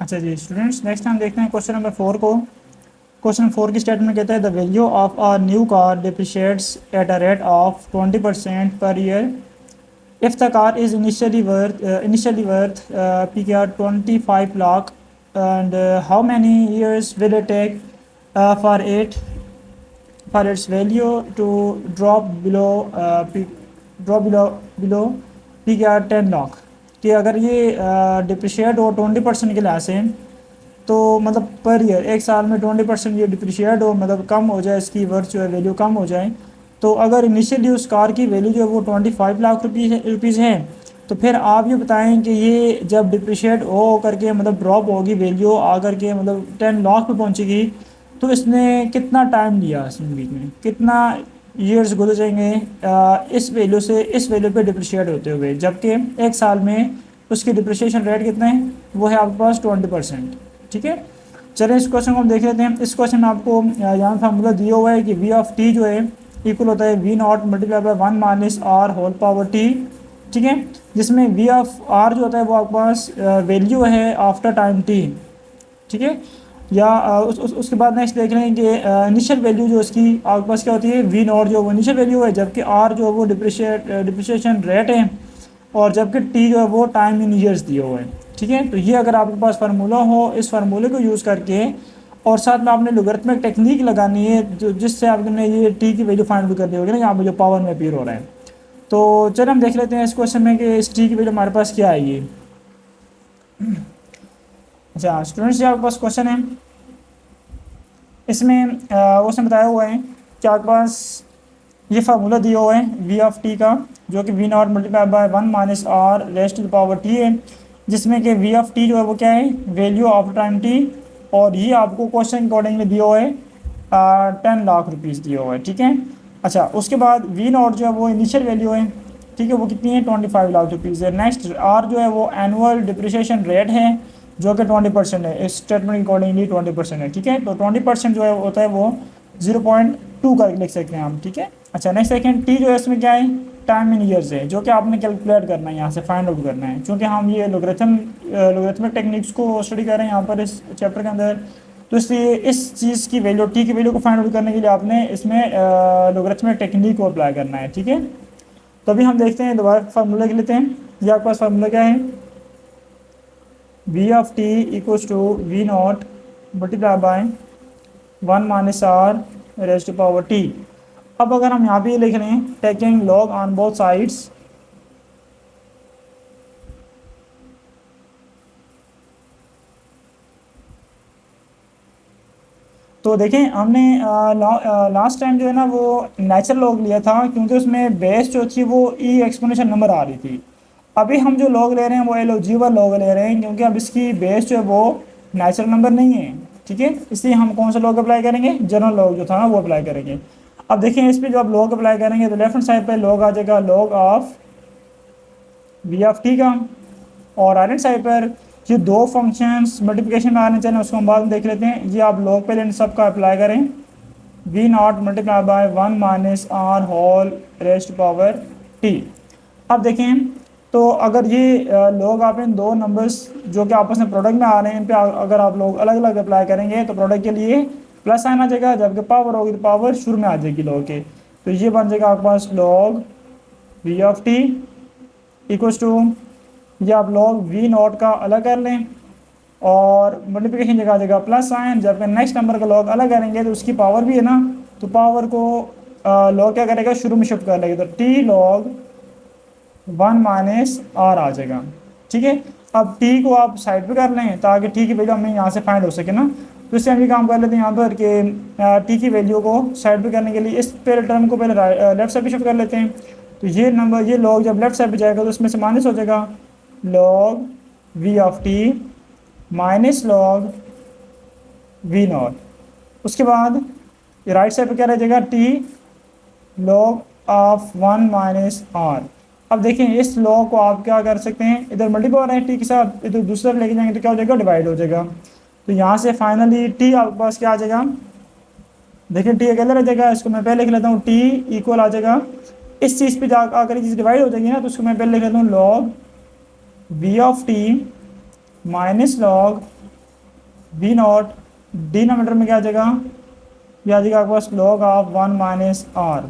अच्छा जी students, next हम देखते हैं क्वेश्चन नंबर 4 को। क्वेश्चन 4 की स्टेटमेंट कहता है the value of a new car depreciates at a rate of 20% per year if the car is initially worth PKR 25 lakh and how many years will it take for its value to drop below PKR 10 lakh. कि अगर ये depreciate हो 20% के लिहाज से, तो मतलब per year एक साल में 20% ये डिप्रिशिएट हो, मतलब कम हो जाए, इसकी वर्थ जो है वैल्यू कम हो जाए। तो अगर इनिशियली उस कार की वैल्यू जो है वो 25 लाख रुपीज़ है, तो फिर आप ये बताएं कि ये जब डिप्रिशिएट हो करके मतलब ड्रॉप होगी वैल्यू आकर के मतलब 10 लाख पे पहुंचेगी, तो इसने कितना टाइम लिया, इसमें बीच में कितना ईयर्स गुजरेंगे इस वैल्यू से इस वैल्यू पे डिप्रिशिएट होते हुए, जबकि एक साल में उसकी डिप्रिशिएशन रेट कितना है, वो है आपके पास 20%। ठीक है, चलिए इस क्वेश्चन को हम देख लेते हैं। इस क्वेश्चन में आपको यहाँ फार्मूला दिया हुआ है कि वी ऑफ टी जो है इक्वल होता है V naught multiply by 1 minus R whole power T. ठीक है, जिसमें वी ऑफ आर जो होता है वो आपके पास वैल्यू है आफ्टर टाइम टी। ठीक है, या उसके बाद नेक्स्ट देख लें कि इनिशियल वैल्यू जो इसकी आपके पास क्या होती है, वी नॉट जो वो इनिशियल वैल्यू है, जबकि आर जो है वो डिप्रिशिएशन रेट है, और जबकि टी जो है वो टाइम इन ईयर्स दिया हुआ है। ठीक है, तो ये अगर आपके पास फार्मूला हो, इस फार्मूले को यूज़ करके और साथ में आपने लोगरिथमिक टेक्निक लगानी है जो जिससे आपने ये टी की वैल्यू फाइंड आउट कर दी होगी ना, यहाँ पे जो पावर में अपीयर हो रहा है। तो चलिए हम देख लेते हैं इस क्वेश्चन में कि इस टी की वैल्यू हमारे पास क्या आएगी। अच्छा स्टूडेंट्स, जो आपके पास क्वेश्चन है इसमें उसने बताया हुआ है कि आपके पास ये फार्मूला दिया हुआ है वी ऑफ टी का, जो कि V naught multiply by 1 minus R raised to the power T है, जिसमें कि वी ऑफ टी जो है वो क्या है, वैल्यू ऑफ टाइम टी, और ये आपको क्वेश्चन के अकॉर्डिंगली दिया हुआ है 10 लाख रुपीज़ दिया हुआ है। ठीक है, अच्छा उसके बाद वी नॉट जो है वो इनिशियल वैल्यू है, ठीक है, वो कितनी है 25 लाख रुपीज़ है। नेक्स्ट आर जो है वो एनुअल डिप्रिसिएशन रेट है, जो कि 20% है, इस स्टेटमेंट के अकॉर्डिंगली 20% है। ठीक है, तो 20% जो है होता है वो 0.2 का लिख सकते हैं हम। ठीक है, अच्छा नेक्स्ट सेकंड टी जो है इसमें क्या है, टाइम इन ईयर्स है, जो कि आपने कैलकुलेट करना है, यहाँ से फाइंड आउट करना है, क्योंकि हम ये लोगरिथमिक टेक्निक्स को स्टडी कर रहे हैं यहाँ पर इस चैप्टर के अंदर। तो इसलिए इस चीज़ की वैल्यू टी की वैल्यू को फाइंड आउट करने के लिए आपने इसमें लोगरिथमिक टेक्निक को अप्लाई करना है। ठीक है, तो अभी हम देखते हैं, दोबारा फार्मूला लिख लेते हैं। ये आपके पास फार्मूला क्या है, V of T equals to V naught multiply by 1 minus R raise to power T. अब अगर हम यहाँ पे लिख रहे हैं taking log on both sides, तो देखें हमने लास्ट टाइम जो है ना वो नेचुरल लॉग लिया था, क्योंकि उसमें बेस जो थी वो ई एक्सपोनेंशियल नंबर आ रही थी। अभी हम जो लॉग ले रहे हैं वो एलजेब्रा लॉग ले रहे हैं, क्योंकि अब इसकी बेस जो है वो नेचुरल नंबर नहीं है। ठीक है, इसलिए हम कौन सा लॉग अप्लाई करेंगे, जनरल लॉग जो था ना वो अप्लाई करेंगे। अब देखिए इस पर जो आप लॉग अप्लाई करेंगे तो लेफ्ट हैंड साइड पे लॉग आ जाएगा log of V of T का, और राइट हैंड साइड पर ये दो फंक्शंस मल्टीप्लिकेशन में आने चाहिए, उसको हम बाद में देख लेते हैं। ये आप लॉग पे इन सब का अप्लाई करें, V naught multiply by 1 minus R whole raised power T. अब देखें तो अगर ये लोग आप इन दो नंबर्स जो कि आपस में प्रोडक्ट में आ रहे हैं, इन पे अगर आप लोग अलग अलग अप्लाई करेंगे तो प्रोडक्ट के लिए प्लस साइन आ जाएगा, जबकि पावर होगी तो पावर शुरू में आ जाएगी लॉग के। तो ये बन जाएगा आपके पास log V of T equals to, ये आप लॉग वी नॉट का अलग कर लें और मल्टीप्लिकेशन जगह आ जाएगा प्लस साइन, जबकि नेक्स्ट नंबर का लॉग अलग करेंगे तो उसकी पावर भी है ना, तो पावर को लॉग क्या करेगा, शुरू में शिफ्ट कर लेगा, तो टी लॉग 1 माइनस आर आ जाएगा। ठीक है, अब टी को आप साइड पे कर लें ताकि टी की वैल्यू हमें यहाँ से फाइंड हो सके ना। तो इससे हम ये काम कर लेते हैं यहाँ पर कि टी की वैल्यू को साइड पे करने के लिए इस पहले टर्म को पहले लेफ्ट साइड पे शिफ्ट कर लेते हैं। तो ये नंबर ये लॉग जब लेफ्ट साइड पे जाएगा तो इसमें से माइनस हो जाएगा log V of T minus log V naught. उसके बाद राइट साइड पे क्या रह जाएगा, T log of 1 minus R. अब देखें इस लॉग को आप क्या कर सकते हैं, इधर मल्टीप्लाई है टी के साथ, इधर दूसरा लेके जाएंगे तो क्या हो जाएगा, डिवाइड हो जाएगा। तो यहाँ से फाइनली टी आपके पास क्या आ जाएगा, देखिए टी अकेला रह जाएगा, इसको मैं पहले लिख लेता हूँ, टी इक्वल आ जाएगा इस चीज़ पे जा आकर चीज़ डिवाइड हो जाएगी ना, तो उसको मैं पहले लिख लेता हूँ log V of T minus log V naught denominator में क्या आ जाएगा, ये आ जाएगा आपके पास log ऑफ 1 माइनस आर।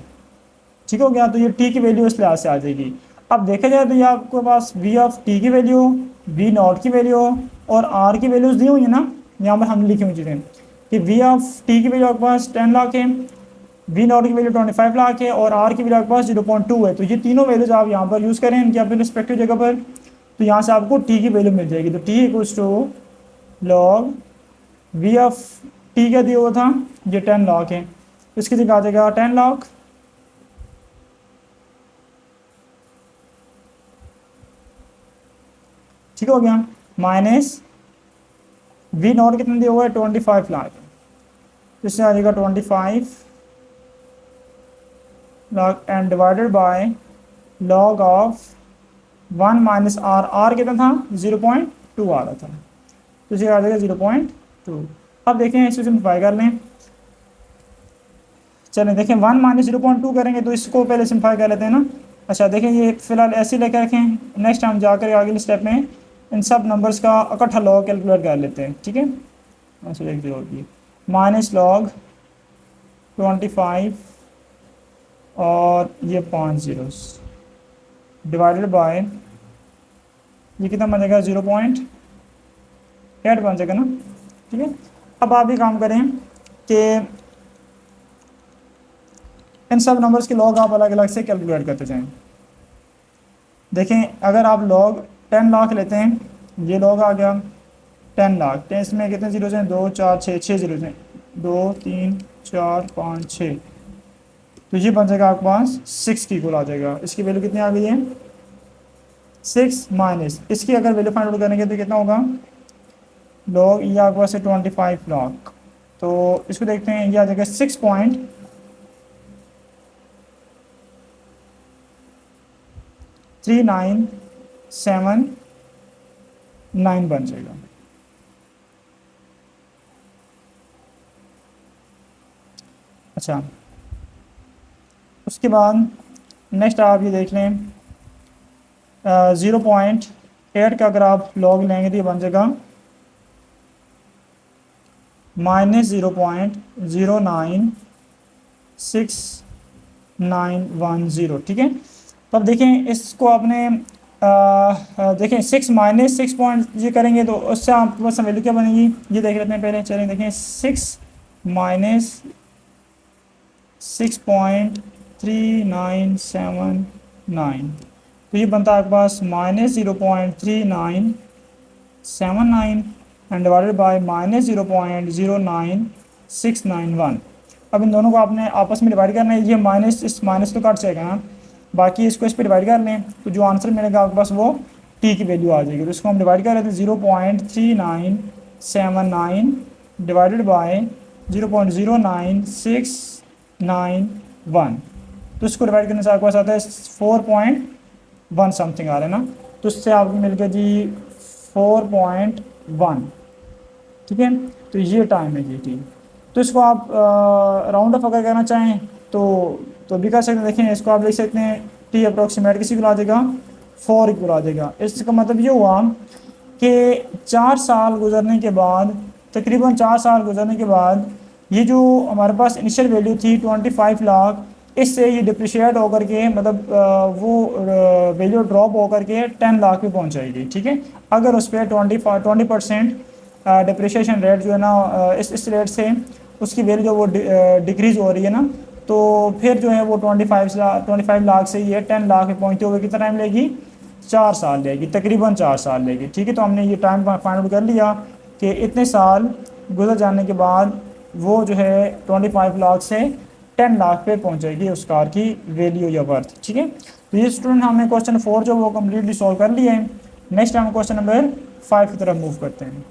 ठीक हो गया, तो ये टी की वैल्यू इस लिहाज से आ जाएगी। अब देखा जाए तो ये आपके पास वी ऑफ टी की वैल्यू, वी नॉट की वैल्यू और आर की वैल्यूज दी हुई है ना, यहाँ पर हमने लिखी हुई चीज़ें कि वी ऑफ टी की वैल्यू आपके पास 10 लाख है, वी नॉट की वैल्यू 25 लाख है और आर की वैल्यू आपके पास 0.2 है। तो ये तीनों वैल्यूज आप यहाँ पर यूज़ करें इनकी अपने रिस्पेक्टिव जगह पर, तो यहाँ से आपको टी की वैल्यू मिल जाएगी। तो T equals to log V of T क्या दिया हुआ था, ये 10 लाख है, तो इसकी जगह आ जाएगा 10 लाख, ठीक हो गया, माइनस वी नॉट कितना दिया हुआ है 25 लाख, तो इससे आ जाएगा 25 lakh and divided by log of 1 minus R, R कितना था 0.2 आ रहा था, तो इसे आ जाएगा 0.2। अब देखें इसे सिंप्लीफाई कर लें, चलें देखें 1 माइनस 0.2 करेंगे तो इसको पहले सिंप्लीफाई कर लेते हैं ना। अच्छा देखें ये फिलहाल ऐसे लेकर रखें, नेक्स्ट हम जाकर आगे स्टेप में इन सब नंबर्स का इकट्ठा लॉग कैलकुलेट कर लेते हैं, ठीक है। माइनस लॉग 25 और ये 5 जीरोस डिवाइडेड बाय ये कितना बन जाएगा 0.8 बन जाएगा ना, ठीक है। अब आप भी काम करें कि इन सब नंबर्स के लॉग आप अलग अलग से कैलकुलेट करते जाएं। देखें अगर आप लॉग 10 लाख लेते हैं, ये लॉग आ गया 10 लाख, 10 में कितने जीरो हैं 2 4 6 6 जीरो हैं, 2 3 4 5 6, तो ये बन जाएगा आपके पास 6 की इक्वल आ जाएगा। इसकी वैल्यू कितनी आ गई है 6 माइनस इसकी अगर वैल्यू फाइंड आउट करेंगे तो कितना होगा लॉग ये आपके पास है 25 लाख, तो इसको देखते हैं ये आ जाएगा 6.3979 बन जाएगा। अच्छा उसके बाद नेक्स्ट आप ये देख लें 0.8 का अगर आप लॉग लेंगे तो ये बन जाएगा माइनस 0.096910, ठीक है। तो अब देखें इसको आपने देखें 6 माइनस 6 पॉइंट ये करेंगे तो उससे आपके पास वैल्यू क्या बनेगी ये देख लेते हैं पहले, चलें देखें 6 माइनस 6.3979, तो ये बनता है आपके पास minus 0.3979 and divided by minus 0.09691। अब इन दोनों को आपने आपस में डिवाइड करना है, ये माइनस इस माइनस तो कट जाएगा ना, बाकी इसको इस पर डिवाइड कर लें तो जो आंसर मिलेगा आपके पास वो टी की वैल्यू आ जाएगी। तो इसको हम डिवाइड कर रहे थे 0.3979 डिवाइडेड बाय 0.09691, तो इसको डिवाइड करने से आपके पास आता है 4.1 समथिंग आ रहा है ना, तो इससे आपको मिल गया जी 4.1, ठीक है। तो ये टाइम है जी टी। तो इसको आप राउंड ऑफ अगर करना चाहें तो भी कर सकते हैं। देखें इसको आप लिख सकते हैं टी अप्रोक्सीमेट किसी को आ जाएगा 4 इक्वल आ जाएगा। इसका मतलब ये हुआ कि 4 साल गुजरने के बाद, तकरीबन 4 साल गुजरने के बाद ये जो हमारे पास इनिशियल वैल्यू थी 25 लाख, इससे ये डिप्रिशिएट होकर के मतलब वो वैल्यू ड्रॉप होकर के 10 लाख पे पहुंच जाएगी, ठीक है। अगर उस पर 20% डिप्रिशिएशन रेट जो है ना इस रेट से उसकी वैल्यू जो वो डिक्रीज़ हो रही है ना, तो फिर जो है वो 25 लाख से ये 10 लाख पे पहुँचते हुए कितना टाइम लेगी 4 साल लेगी, तकरीबन 4 साल लेगी, ठीक है। तो हमने ये टाइम फाइंड आउट कर लिया कि इतने साल गुजर जाने के बाद वो जो है 25 लाख से 10 लाख पे पहुंचेगी उस कार की वैल्यू या वर्थ, ठीक है। तो ये स्टूडेंट हमने क्वेश्चन 4 जो वो कम्प्लीटली सॉल्व कर लिया है। नेक्स्ट हम क्वेश्चन नंबर 5 की तरफ मूव करते हैं।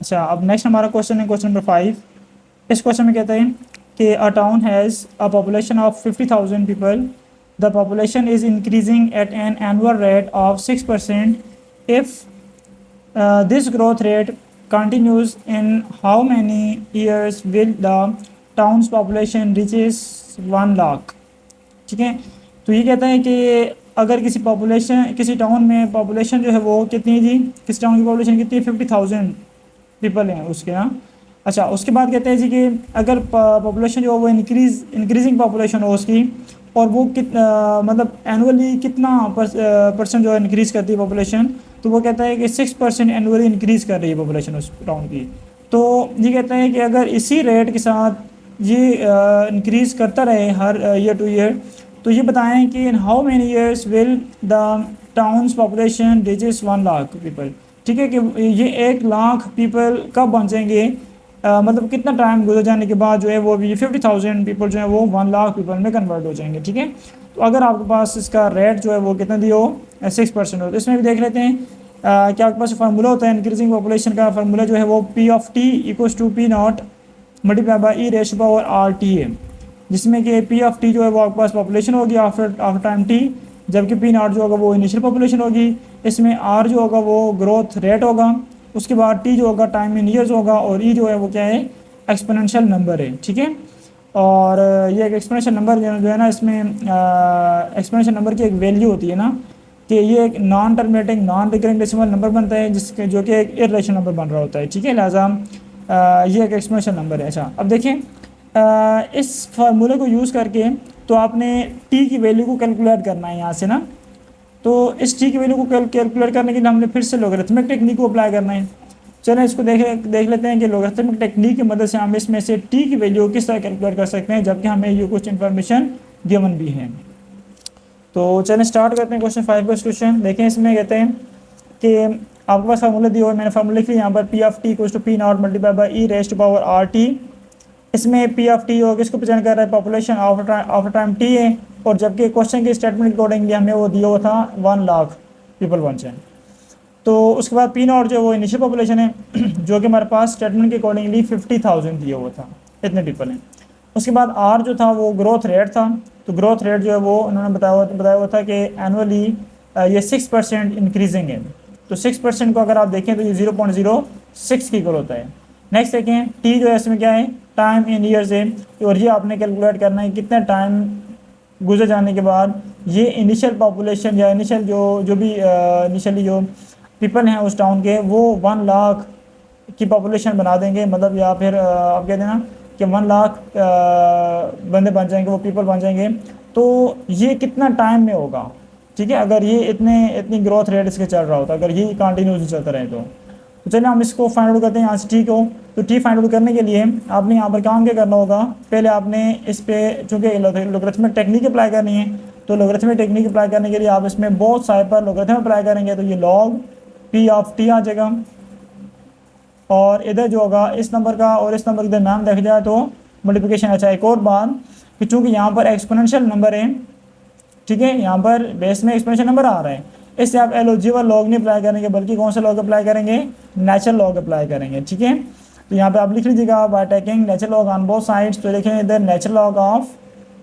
अच्छा अब नेक्स्ट हमारा क्वेश्चन है क्वेश्चन नंबर 5। इस क्वेश्चन में कहते हैं कि अ town has a population of 50,000 people, the population is increasing at an annual rate of 6%, if this growth rate continues, in how many years will the town's population reaches 1 lakh, ठीक है। तो ये कहता है कि अगर किसी टाउन में पॉपुलेशन जो है वो कितनी थी, किस टाउन की पॉपुलेशन कितनी, 50,000 पीपल हैं उसके यहाँ। अच्छा, उसके बाद कहते हैं जी कि अगर पॉपुलेशन जो है वो इंक्रीजिंग पॉपुलेशन हो उसकी, और वो मतलब एनुअली कितना परसेंट जो है इंक्रीज़ करती है पॉपुलेशन, तो वो कहता है कि 6% एनुअली इंक्रीज़ कर रही है पॉपुलेशन उस टाउन की। तो ये कहता है कि अगर इसी रेट के साथ ये इंक्रीज़ करता रहे हर ईयर टू ईयर, तो ये बताएं कि in how many years will the towns population reaches 1 lakh people. ठीक है, कि ये 1 लाख पीपल कब पहुँचेंगे, मतलब कितना टाइम गुजर जाने के बाद जो है वो भी 50,000 पीपल जो है वो 1 लाख पीपल में कन्वर्ट हो जाएंगे। ठीक है, तो अगर आपके पास इसका रेट जो है वो कितना दिया हो, 6% हो, तो इसमें भी देख लेते हैं कि आपके पास फार्मूला होता है इंक्रीजिंग पॉपुलेशन का। फार्मूला जो है वो P of T equals to P naught multiply by E raise power R T है, जिसमें कि पी ऑफ टी जो है वो आपके पास पॉपुलेशन होगी आफ्टर टाइम टी, जबकि पी नॉट जो होगा वो इनिशियल पॉपुलेशन होगी। इसमें आर जो होगा वो ग्रोथ रेट होगा, उसके बाद टी जो होगा टाइम इन ईयर्स होगा, और ई जो है वो क्या है, एक्सपोनेंशियल नंबर है। ठीक है, और ये एक एक्सपोनेंशियल नंबर जो है ना, इसमें एक्सपोनेंशियल नंबर की एक वैल्यू होती है ना, कि ये एक non terminating non recurring decimal number बनता है, जिसके जो कि एक इर्रेशनल नंबर बन रहा होता है। ठीक है, लिहाजा ये एक एक्सपोनेंशियल नंबर है। अच्छा, अब देखें इस फार्मूले को यूज़ करके तो आपने टी की वैल्यू को कैलकुलेट करना है यहाँ से ना। तो इस टी की वैल्यू को कैलकुलेट करने के लिए हमने फिर से लॉगरिथमिक टेक्निक को अप्लाई करना है। चलें इसको देख लेते हैं कि लॉगरिथमिक टेक्निक की मदद से हम इसमें से टी की वैल्यू किस तरह कैलकुलेट कर सकते हैं, जबकि हमें ये कुछ इन्फॉर्मेशन गिवन भी है। तो चलें स्टार्ट करते हैं क्वेश्चन 5 का क्वेश्चन। देखें, इसमें कहते हैं कि आपके पास फार्मूला दिया हुआ है, मैंने फार्मूला लिख लिया यहाँ पर, P of T equals to P naught multiply by E raise power R T. इसमें पी ऑफ टी और किसको प्रेजेंट कर रहा है, पॉपुलेशन आफ्टर टाइम टी है, और जबकि क्वेश्चन के स्टेटमेंट अकॉर्डिंगली हमें वो दिया हुआ था 1 लाख पीपल पहुँचे। तो उसके बाद पी नॉट जो वो इनिशियल पॉपुलेशन है, जो कि हमारे पास स्टेटमेंट के अकॉर्डिंगली 50,000 दिया हुआ था, इतने पीपल हैं। उसके बाद आर जो था वो ग्रोथ रेट था, तो ग्रोथ रेट जो है वो उन्होंने बताया हुआ था कि एनुअली ये 6% इंक्रीजिंग है। तो 6% को अगर आप देखें तो ये 0.06 की ग्रोथ है। नेक्स्ट देखें, टी जो है इसमें क्या है, टाइम इन ईयर्स है, और ये आपने कैलकुलेट करना है कितना टाइम गुजर जाने के बाद ये इनिशियल पॉपुलेशन या इनिशियल जो भी इनिशियली जो पीपल हैं उस टाउन के, वो 1 लाख की पॉपुलेशन बना देंगे, मतलब या फिर आप कह देना कि 1 लाख बंदे बन जाएंगे, वो पीपल बन जाएंगे। तो ये कितना टाइम में होगा, ठीक है, अगर ये इतनी ग्रोथ रेट इसके चल रहा होता, अगर ये कंटिन्यूसली चलता रहे तो चलिए हम इसको फाइंड आउट करते हैं यहाँ से। ठीक हो, तो टी फाइंड आउट करने के लिए आपने यहाँ पर काम क्या करना होगा, पहले आपने इस पर चूँकि लॉगरिथमिक टेक्निक अप्लाई करनी है, तो लॉगरिथमिक टेक्निक अप्लाई करने के लिए आप इसमें बहुत साइड पर लॉगरिथम अप्लाई करेंगे, तो ये लॉग पी ऑफ टी आ जाएगा, और इधर जो होगा इस नंबर का और इस नंबर के दरम्यान देखा जाए तो मल्टीप्लिकेशन। अच्छा, एक और बात कि चूँकि यहाँ पर एक्सपोनेंशियल नंबर है, ठीक है, यहाँ पर बेस में एक्सपोनेंशियल नंबर आ रहा है, इससे आप एलजेब्रा लॉग नहीं अप्लाई करेंगे, बल्कि कौन सा लॉग अप्लाई करेंगे, नेचुरल लॉग अप्लाई करेंगे। ठीक है, तो यहाँ पे आप लिख लीजिएगा by taking natural log on both sides, तो लिखें इधर natural log of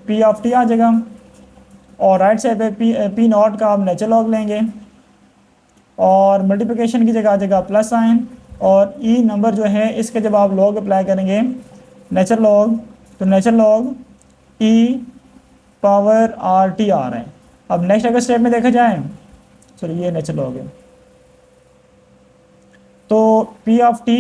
P of T आ जाएगा, और राइट साइड पे पी नॉट का आप नेचुरल लॉग लेंगे, और मल्टीप्लिकेशन की जगह आ जाएगा प्लस साइन, और ई नंबर जो है इसके जब आप लॉग अप्लाई करेंगे नेचुरल लॉग, तो नेचुरल लॉग ई पावर आर टी आ रहा है। अब नेक्स्ट अगर स्टेप में देखा जाए, चलिए ये नेचुरल लॉग है, तो P of T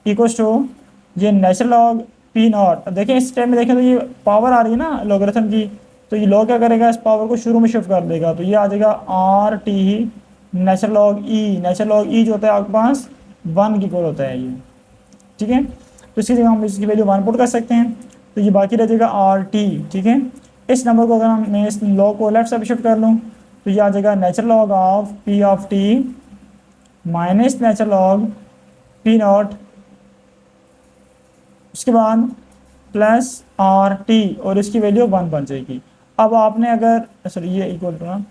equals to ये नेचुरल लॉग पी नॉट। अब देखिए इस स्टेप में देखें तो ये पावर आ रही है ना लॉगरिथम की, तो ये लॉग क्या करेगा, इस पावर को शुरू में शिफ्ट कर देगा, तो ये आ जाएगा आर टी नेचुरल लॉग ई। नेचुरल लॉग ई जो होता है आपके पास 1 की इक्वल होता है ये। ठीक है, तो इसकी जगह हम इसकी वैल्यू 1 पुट कर सकते हैं, तो ये बाकी रह जाएगा आर टी। ठीक है, इस नंबर को अगर मैं इस लॉग को लेफ्ट साइड शिफ्ट कर लूँ तो ये आ जाएगा natural log of P of T minus natural log P not, उसके बाद प्लस आर टी, और इसकी वैल्यू 1 बन जाएगी। अब आपने अगर सॉरी ये इक्वल टू ना,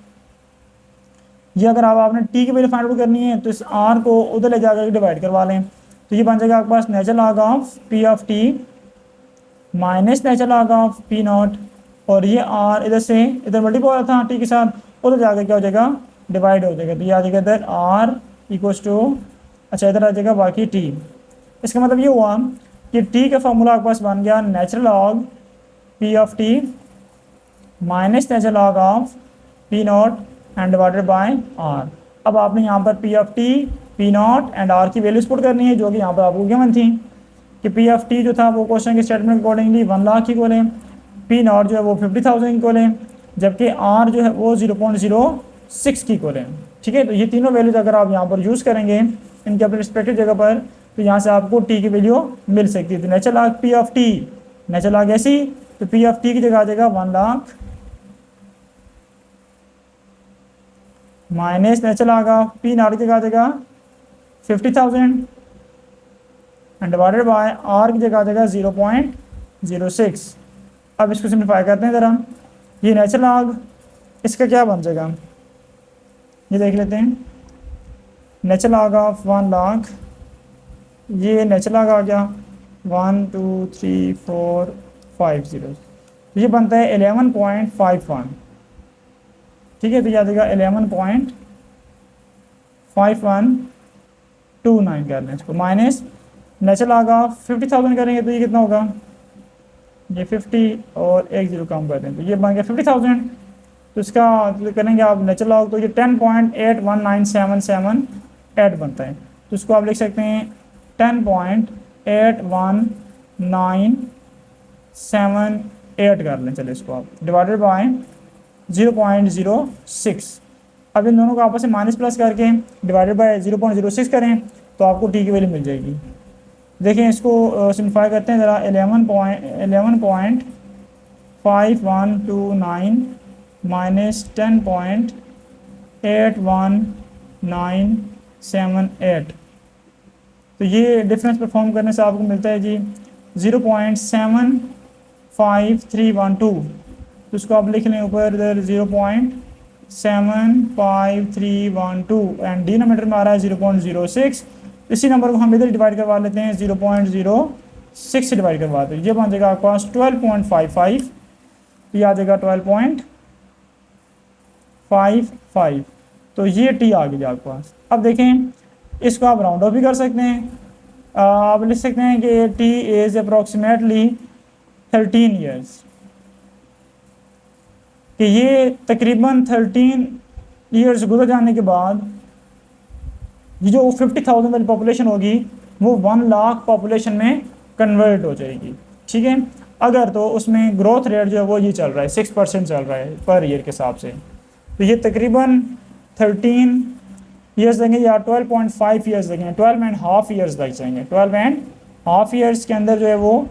ये अगर आपने टी की वैल्यू फाइंड आउट करनी है तो इस आर को उधर ले जाकर डिवाइड करवा लें, तो ये बन जाएगा आपके पास natural log of P of T minus natural log of P naught, और ये आर इधर से इधर मल्टीप्लाई था टी के साथ, उधर जाकर क्या हो जाएगा, डिवाइड हो जाएगा, तो ये आ जाएगा इधर आर इक्वल्स टू, अच्छा इधर आ जाएगा बाकी टी। इसका मतलब ये हुआ कि टी का फॉर्मूला आपके पास बन गया natural log P of T minus natural log of P naught and divided by R. अब आपने यहाँ पर P of T, P naught and R की वैल्यूज पुट करनी है, जो कि यहाँ पर आपको गिवन थी कि पी ऑफ टी जो था वो क्वेश्चन के स्टेटमेंट अकॉर्डिंगली 1 लाख इक्वल है, पी नॉट जो है वो 50,000 इक्वल है, जबकि आर जो है वो 0.06 की इक्वल है। ठीक है, तो ये तीनों वैल्यूज अगर आप यहाँ पर यूज़ करेंगे इनके अपने रिस्पेक्टिव जगह पर, तो यहाँ से आपको टी की वैल्यू मिल सकती है। तो natural log P of T, natural log ऐसी, तो पी ऑफ टी की जगह आ जाएगा 1 lakh minus natural log of P not की जगह आ जाएगा 50,000 एंड डिवाइडेड बाय आर की जगह आ जाएगा 0.06। अब इसको सिंप्लीफाई करते हैं ज़रा। ये नेचुरल लॉग इसका क्या बन जाएगा, ये देख लेते हैं। नेचुरल लॉग ऑफ 1 लाख, ये नेचुरल लॉग आ गया 1 2 3 4 5 0, तो ये बनता है 11.51। ठीक है, तो ये आ जाएगा 11.5129 कर लें इसको, माइनस नेचुरल लॉग ऑफ 50,000 करेंगे तो ये कितना होगा, ये 50 और एक जीरो कम कर दें तो ये बन गया 50,000। तो इसका करेंगे आप नेचुरल लॉग, तो ये 10.819778 बनता है। तो इसको आप लिख सकते हैं 10.819778 कर लें, चले इसको आप डिवाइडेड बाय 0.06। अब इन दोनों को आपस में माइनस प्लस करके डिवाइडेड बाय 0.06 करें तो आपको टी की वैल्यू मिल जाएगी। देखें इसको सिम्प्लीफाई करते हैं ज़रा। 11.5129 माइनस 10.819778, तो ये डिफरेंस परफॉर्म करने से आपको मिलता है जी 0.75312। तो इसको आप लिख लें ऊपर इधर 0.75312 एंड डिनोमिनेटर में आ रहा है 0.06। इसी नंबर को हम इधर डिवाइड करवा लेते हैं, 0.06 से डिवाइड करवाते हैं, ये बन जाएगा आपके पास 12.55। तो ये आ जाएगा 12.55, तो ये टी आ गई आपके पास। अब देखें इसको आप राउंड ऑफ भी कर सकते हैं, आप लिख सकते हैं कि टी इज़ अप्रॉक्सीमेटली 13 ईयर्स, कि ये तकरीबन 13 ईयर्स गुजर जाने के बाद ये जो 50,000 वाली पॉपुलेशन होगी वो 1 लाख पॉपुलेशन में कन्वर्ट हो जाएगी। ठीक है, अगर तो उसमें ग्रोथ रेट जो है वो ये चल रहा है 6% चल रहा है पर ईयर के हिसाब से, तो ये तकरीबन 13 ईयर्स लगेंगे या 12.5 ईयर्स लगेंगे, 12.5 ईयर्स लग जाएंगे। 12.5 ईयर्स के अंदर जो है वो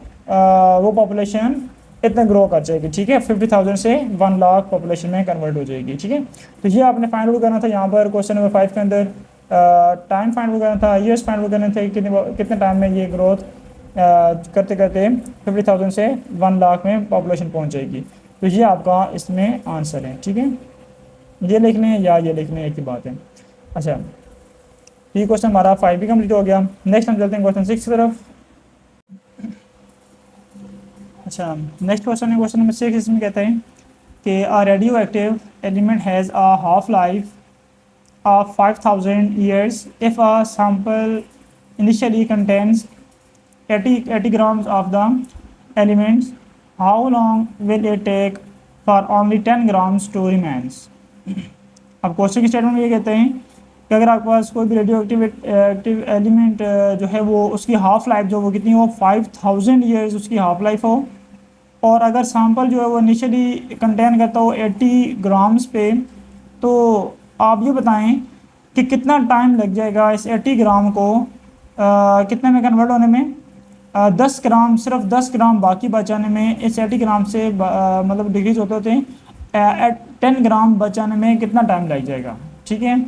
पॉपुलेशन इतना ग्रो कर जाएगी। ठीक है, 50,000 से 1 लाख पॉपुलेशन में कन्वर्ट हो जाएगी। ठीक है, तो ये आपने फाइंड आउट करना था यहाँ पर क्वेश्चन नंबर 5 के अंदर। टाइम फाइंड आउट करना था, ईयर्स फाइंड आउट करने थे, कितने टाइम में ये ग्रोथ करते करते 50,000 से 1 लाख में पॉपुलेशन पहुँच जाएगी। तो ये आपका इसमें आंसर है। ठीक है, ये लिख लें या ये लिख लें, एक ही बात है। अच्छा, ये क्वेश्चन हमारा 5 भी कम्प्लीट हो गया। नेक्स्ट हम चलते हैं क्वेश्चन 6 की तरफ। अच्छा, नेक्स्ट क्वेश्चन है क्वेश्चन नंबर 6। इसमें कहता है कि a radio active element has a half life of 5,000 years if a sample initially contains 80 grams of the elements, how long will it take for only 10 grams to remains? अब question की statement में ये कहते हैं कि अगर आपके पास कोई भी रेडियो एक्टिव एलिमेंट जो है वो उसकी हाफ लाइफ जो वो कितनी हो, 5,000 ईयर्स उसकी हाफ लाइफ हो, और अगर सैम्पल जो है वो इनिशियली कंटेन करता हो 80 ग्राम्स पे, तो आप ये बताएं कि कितना टाइम लग जाएगा इस 80 ग्राम को कितने में कन्वर्ट होने में, 10 ग्राम, सिर्फ 10 ग्राम बाकी बचाने में, इस 80 ग्राम से मतलब डिक्रीज होते होते 10 ग्राम बचाने में कितना टाइम लग जाएगा। ठीक है,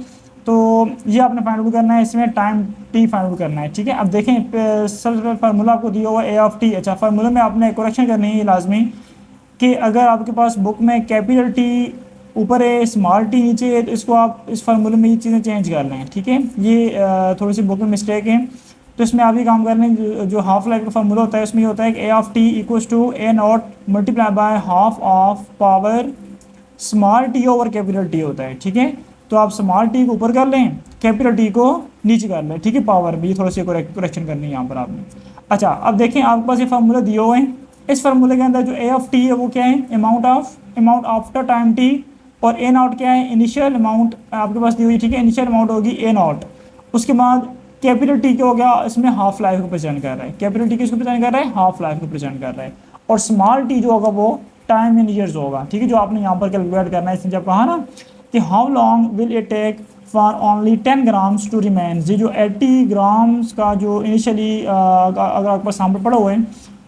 तो ये आपने फाइंड आउट करना है, इसमें टाइम टी फाइंड आउट करना है। ठीक है, अब देखें सबसे फार्मूला आपको दिया हुआ ए ऑफ टी। अच्छा, फार्मूला में आपने करेक्शन करनी है लाजमी कि अगर आपके पास बुक में कैपिटल टी ऊपर है, स्मॉल टी नीचे है, तो इसको आप इस फार्मूले में ये चीज़ें चेंज कर लें। ठीक है, ये थोड़ी सी बुक में मिस्टेक है, तो इसमें आप ये काम कर लें। जो हाफ लाइफ का फार्मूला होता है उसमें ये होता है कि A of T equals to A naught multiply by half of power small T over capital T होता है। ठीक है, तो आप स्मॉल टी को ऊपर कर लें, कैपिटल टी को नीचे कर लें। ठीक है, पावर भी थोड़ी सी करेक्शन करनी है यहाँ पर आपने। अच्छा, अब देखें आपके पास ये फार्मूला दिए हुए हैं, इस फार्मूले के अंदर जो ए ऑफ टी है वो क्या है, अमाउंट आफ्टर टाइम टी, और ए नॉट क्या है, इनिशियल अमाउंट आपके पास दी हुई, ठीक है, इनिशियल अमाउंट होगी ए नॉट। उसके बाद कैपिटल टी क्या हो गया, इसमें हाफ लाइफ को प्रेजेंट कर रहा है, कैपिटल टी किसको प्रेजेंट कर रहा है, हाफ लाइफ को प्रेजेंट कर रहा है। और स्मॉल टी जो होगा वो टाइम इन ईयर्स होगा, ठीक है, जो आपने यहाँ पर कैलकुलेट करना है। इसने जब कहा ना कि how long will it take for only 10 grams to remain, ये जो 80 ग्राम्स का जो इनिशियली अगर आपके पास सैंपल पड़ा हुआ है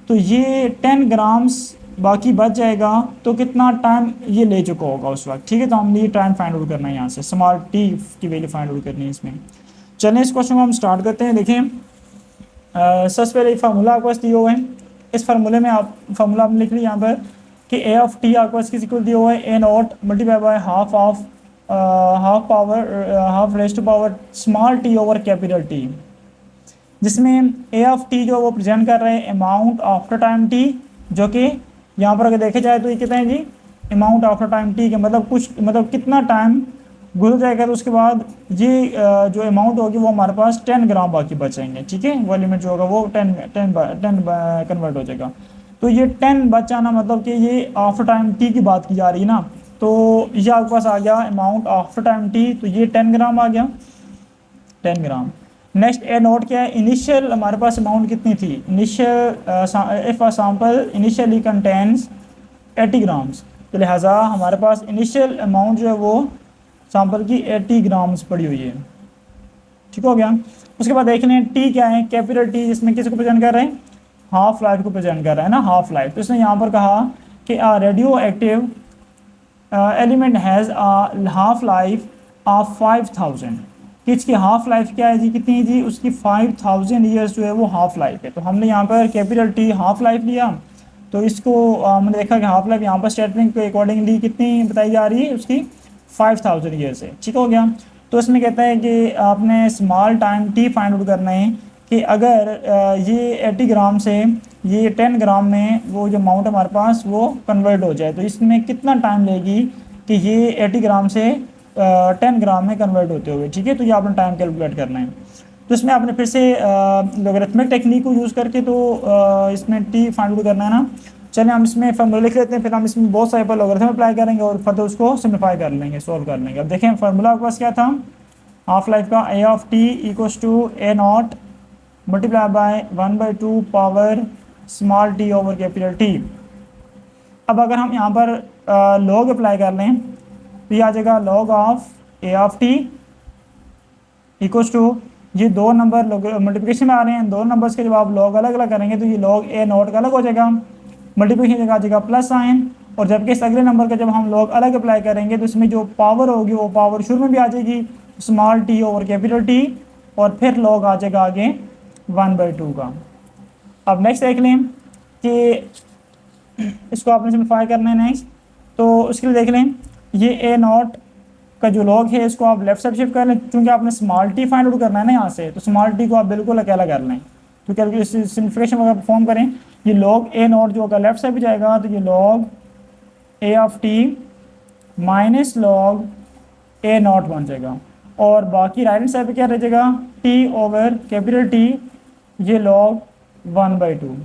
तो ये 10 ग्राम्स बाकी बच जाएगा, तो कितना टाइम ये ले चुका होगा उस वक्त, ठीक है। तो हमने ये टाइम फाइंड आउट करना है, यहाँ से स्मॉल टी की वैल्यू फाइंड आउट करनी है इसमें। चलें इस क्वेश्चन को हम स्टार्ट करते हैं। देखें सबसे पहले फार्मूला आपके पास दिया हुआ है, इस फार्मूले में आप फार्मूला आपने लिख लिया यहाँ पर कि ए ऑफ टी आपके पास किस इक्वल दिया हुआ है, A naught multiply by half raise to power small T over capital T, जिसमें ए ऑफ टी जो वो प्रेजेंट कर रहे हैं अमाउंट आफ्टर टाइम टी, जो कि यहाँ पर अगर देखे जाए तो ये कितना है जी, अमाउंट आफ्टर टाइम टी के मतलब कुछ मतलब कितना टाइम गुजर जाएगा, तो उसके बाद ये जो अमाउंट होगी वो हमारे पास 10 ग्राम बाकी बचेंगे, ठीक है, वो लिमिट जो होगा वो 10 कन्वर्ट हो जाएगा। तो ये 10 बच जाना मतलब कि ये आफ्टर टाइम टी की बात की जा रही है ना, तो ये आपके पास आ गया अमाउंट आफ्टर टाइम टी, तो ये 10 ग्राम आ गया, 10 ग्राम। नेक्स्ट ए नोट क्या है, इनिशियल हमारे पास अमाउंट कितनी थी, initial if a sample initially contains 80 grams, तो लिहाजा हमारे पास इनिशियल अमाउंट जो है वो सैंपल की 80 ग्राम्स पड़ी हुई है, ठीक हो गया। उसके बाद देख लें टी क्या है, कैपिटल टी, जिसमें किसको प्रेजेंट कर रहे हैं, हाफ लाइफ को प्रेजेंट कर रहा है ना, हाफ लाइफ। तो इसने यहाँ पर कहा कि radio active element has half life of 5000, कि इसकी हाफ लाइफ क्या है जी, कितनी है जी, उसकी 5000 ईयर्स जो है वो हाफ लाइफ है। तो हमने यहाँ पर कैपिटल टी हाफ लाइफ लिया, तो इसको हमने देखा कि हाफ लाइफ यहाँ पर स्टेटमेंट के अकॉर्डिंगली कितनी बताई जा रही है, उसकी 5000 ईयर्स है, ठीक हो गया। तो इसमें कहता है कि आपने small time T find out करना है कि अगर ये 80 ग्राम से ये 10 ग्राम में वो जो अमाउंट हमारे पास वो कन्वर्ट हो जाए, तो इसमें कितना टाइम लेगी कि ये 80 ग्राम से 10 ग्राम में कन्वर्ट होते हुए, ठीक है। तो ये आपने टाइम कैलकुलेट करना है। तो इसमें आपने फिर से लॉगरिथमिक टेक्निक को यूज़ करके तो इसमें टी फाइंड आउट करना है ना। चलिए हम इसमें फार्मूला लिख लेते हैं, फिर हम इसमें बहुत सारे पर लॉगरिथम अप्लाई करेंगे और फर्दर उसको सिम्प्लीफाई कर लेंगे, सॉल्व कर लेंगे। अब देखें फार्मूला आपके पास क्या था, हाफ लाइफ का A of T equals to A naught multiply by 1/2 power small T over capital T. अब अगर हम यहाँ पर लॉग अप्लाई कर लें तो ये आ जाएगा log of A of T equals to, ये दो नंबर मल्टीप्लिकेशन में आ रहे हैं, दो नंबर्स के जब आप लॉग अलग अलग करेंगे तो ये लॉग ए नॉट का अलग हो जाएगा, मल्टीप्लिकेशन जगह आ जाएगा प्लस साइन, और जबकि इस अगले नंबर का जब हम लॉग अलग अप्लाई करेंगे तो इसमें जो पावर होगी वो पावर शुरू में भी आ जाएगी small T over capital T, और फिर लॉग आ जाएगा आगे 1/2 का। अब नेक्स्ट देख लें कि इसको आपने सिम्प्लीफाई करना है नेक्स्ट, तो उसके लिए देख लें ये ए नॉट का जो लॉग है इसको आप लेफ्ट साइड शिफ्ट कर लें, क्योंकि आपने स्मॉल टी फाइंड आउट करना है ना यहाँ से, तो स्मॉल टी को आप बिल्कुल अकेला कर लें। तो कैलकुलेशन सिम्प्लिफिकेशन वगैरह परफॉर्म करें, ये लॉग ए नॉट जो होगा लेफ्ट साइड भी जाएगा, तो ये log A of T minus log A not बन जाएगा, और बाकी राइट हैंड साइड पे क्या रह जाएगा, टी ओवर कैपिटल टी, ये लॉग 1/2।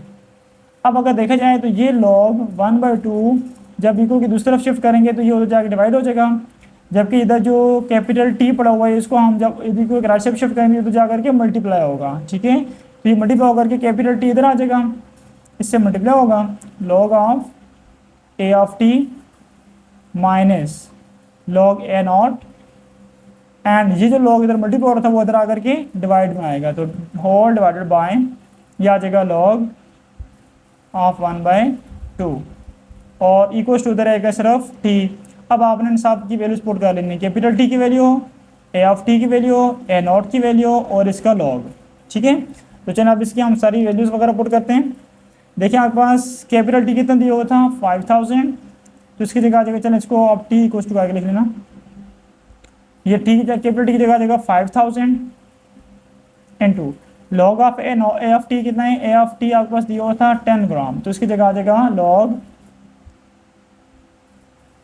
अब अगर देखा जाए तो ये लॉग 1/2 जब इको की दूसरी तरफ शिफ्ट करेंगे तो ये उधर जाकर डिवाइड हो जाएगा, जबकि इधर जो कैपिटल टी पड़ा हुआ है इसको हम जब इधर को राइट साइड शिफ्ट करेंगे तो जा करके मल्टीप्लाई होगा, ठीक है। तो ये मल्टीप्लाई होकर के कैपिटल टी इधर आ जाएगा, इससे मल्टीप्लाई होगा log of A of T minus log A not, and ये जो लॉग इधर मल्टीप्लाई हो रहा था वो इधर आकर के डिवाइड में आएगा, तो होल डिवाइडेड बाय ये आ जाएगा लॉग ऑफ 1/2, और इक्वल टू उधर आएगा सिर्फ टी। अब आपने इन सब की वैल्यू पुट कर लेनी है, कैपिटल टी की वैल्यू, ए ऑफ टी की वैल्यू, ए नॉट की वैल्यू और इसका लॉग, ठीक है। तो चलिए अब इसकी हम सारी वैल्यूज़ वगैरह पुट करते हैं। देखिए आपके पास कैपिटल टी कितना दिया हुआ था 5000, तो इसकी जगह आ जाएगा, चलो इसको आप टी इक्वल टू करके लिख लेना, ये टी कैपिटल टी की जगह आ जाएगा 5000 into log of A of T कितना है, ए ऑफ टी आपके पास दिया हुआ था 10 ग्राम, तो इसकी जगह आ जाएगा लॉग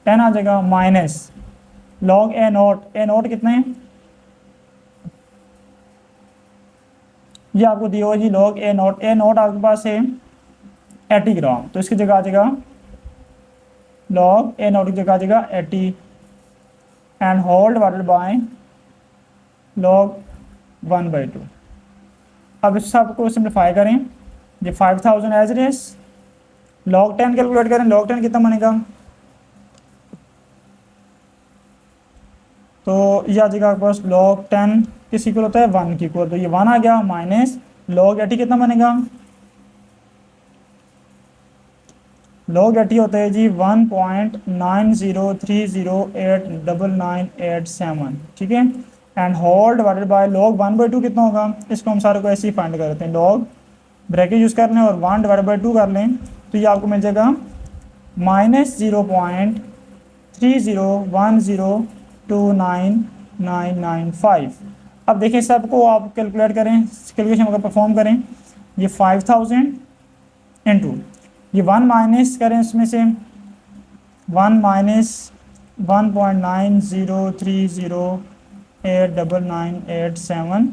10 आ जाएगा माइनस लॉग ए नॉट कितना है, ये आपको दिया हुआ जी लॉग ए नॉट आपके पास है 80 ग्राम, तो इसकी जगह आ जाएगा लॉग ए नॉट की जगह आ जाएगा 80 and whole divided by log 1/2। अब इस सबको सिंप्लीफाई करें, ये 5000 as it is, log 10 calculate करें, लॉग 10 कितना बनेगा, तो ये आ जाएगा आपके पास लॉग 10 किस इक्वल होता है 1 की इक्वल, तो ये 1 आ गया माइनस लॉग 80 कितना बनेगा, लॉग 80 होता है जी 1.9030899887, ठीक है, and whole divided by log 1/2 कितना होगा, इसको हम सारे को ऐसे ही फाइंड करते हैं, लॉग ब्रैकेट यूज़ कर लें और 1/2 कर लें, तो ये आपको मिल जाएगा -0.3010299995। अब देखिए सबको आप कैलकुलेट करें, कैलकुलेशन अगर परफॉर्म करें, ये 5000 इंटू ये 1 माइनस करें, इसमें से 1 माइनस 1.9030899887,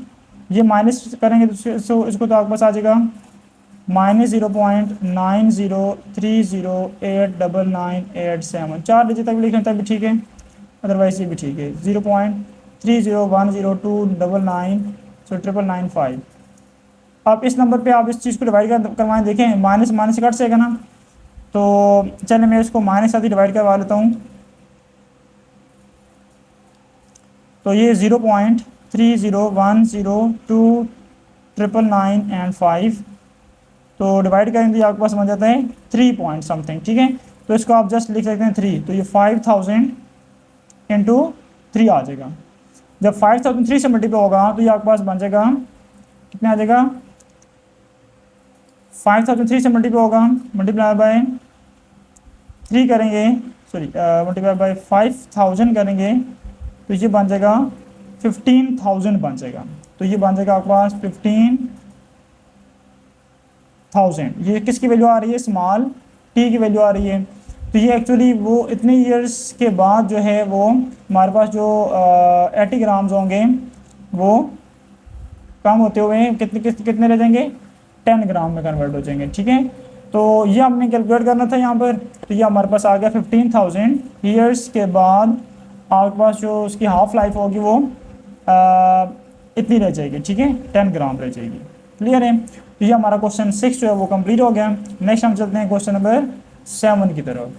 ये माइनस करेंगे तो इसको तो आपके पास आ जाएगा -0.9030899887, 4 डिजिट तक भी लिखें तब भी ठीक है, अदरवाइज ये भी ठीक है, 0.3010299 सो 99995। आप इस नंबर पे आप इस चीज़ को डिवाइड करवाएं, देखें माइनस माइनस से कट सेगा ना, तो चलिए मैं इसको माइनस साथ ही डिवाइड करवा लेता हूँ, तो ये 0.301029995, तो डिवाइड करेंगे तो आपके पास बन जाता है 3 पॉइंट समथिंग, ठीक है, तो इसको आप जस्ट लिख सकते हैं 3, तो ये 5000 इंटू 3 आ जाएगा, जब 5000 3 से मल्टीप्लाई होगा तो ये आपके पास बन जाएगा कितना आ जाएगा, 5000 3 से मल्टीप्लाई होगा, मल्टीप्लाई बाय 3 करेंगे, सॉरी मल्टीप्लाई बाय 5000 करेंगे तो ये बन जाएगा 15000 बन जाएगा, तो ये बन जाएगा आपके पास 15000, ये किसकी वैल्यू आ रही है, स्मॉल टी की वैल्यू आ रही है, तो ये एक्चुअली वो इतने ईयर्स के बाद जो है वो हमारे पास जो 80 ग्राम्स होंगे वो कम होते हुए कितने रह जाएंगे, 10 ग्राम में कन्वर्ट हो जाएंगे, ठीक है, तो ये हमने कैलकुलेट करना था यहाँ पर, तो ये हमारे पास आ गया 15000 ईयर्स के बाद आपके पास जो उसकी हाफ लाइफ होगी वो इतनी रह जाएगी, ठीक है, 10 ग्राम रह जाएगी, क्लियर है, तो ये हमारा क्वेश्चन 6 जो है वो कंप्लीट हो गया। नेक्स्ट हम चलते हैं क्वेश्चन नंबर 7 की तरफ।